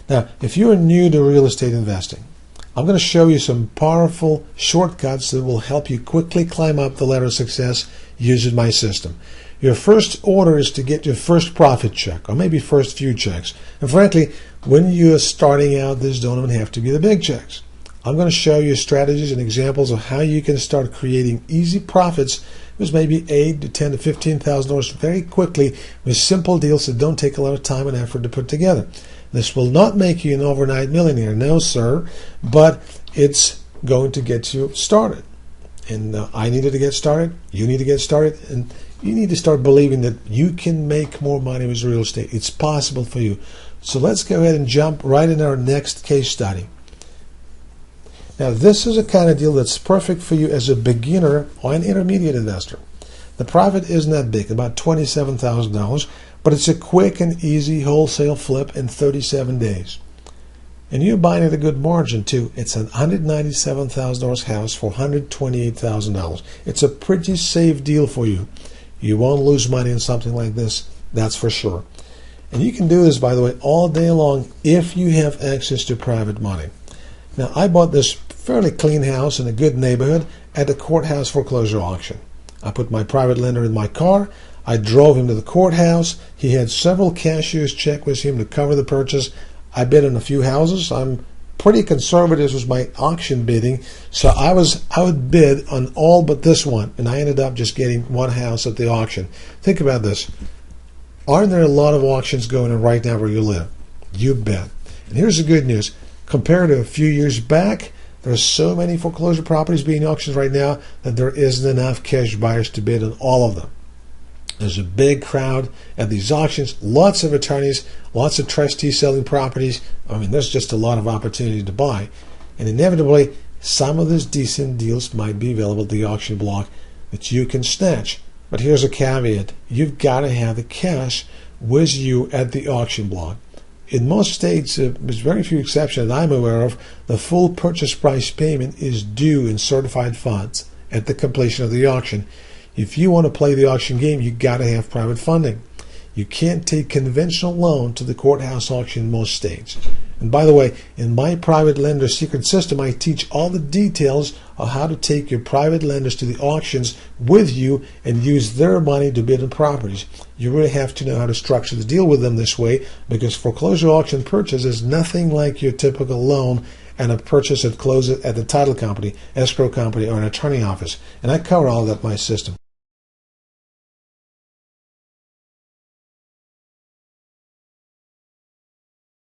Now, if you are new to real estate investing, I'm going to show you some powerful shortcuts that will help you quickly climb up the ladder of success using my system. Your first order is to get your first profit check, or maybe first few checks. And frankly, when you're starting out, this don't even have to be the big checks. I'm going to show you strategies and examples of how you can start creating easy profits with maybe $8,000 to $10,000 to $15,000 very quickly with simple deals that don't take a lot of time and effort to put together. This will not make you an overnight millionaire, no sir, but it's going to get you started. And I needed to get started, you need to get started, and you need to start believing that you can make more money with real estate. It's possible for you. So let's go ahead and jump right in our next case study. Now, this is a kind of deal that's perfect for you as a beginner or an intermediate investor. The profit isn't that big, about $27,000, but it's a quick and easy wholesale flip in 37 days. And you're buying at a good margin too. It's an $197,000 house for $128,000. It's a pretty safe deal for you. You won't lose money on something like this, that's for sure. And you can do this, by the way, all day long if you have access to private money. Now, I bought this fairly clean house in a good neighborhood at the courthouse foreclosure auction. I put my private lender in my car. I drove him to the courthouse. He had several cashier's checks with him to cover the purchase. I bid on a few houses. I'm pretty conservative with my auction bidding, so I would bid on all but this one, and I ended up just getting one house at the auction. Think about this. Aren't there a lot of auctions going on right now where you live? You bet. And here's the good news. Compared to a few years back, there are so many foreclosure properties being auctioned right now that there isn't enough cash buyers to bid on all of them. There's a big crowd at these auctions, lots of attorneys, lots of trustees selling properties. I mean, there's just a lot of opportunity to buy. And inevitably, some of those decent deals might be available at the auction block that you can snatch. But here's a caveat. You've got to have the cash with you at the auction block. In most states, with very few exceptions that I'm aware of, the full purchase price payment is due in certified funds at the completion of the auction. If you want to play the auction game, you got to have private funding. You can't take conventional loan to the courthouse auction in most states. And by the way, in my private lender secret system, I teach all the details of how to take your private lenders to the auctions with you and use their money to bid on properties. You really have to know how to structure the deal with them this way, because foreclosure auction purchase is nothing like your typical loan and a purchase that closes at the title company, escrow company, or an attorney office. And I cover all of that in my system.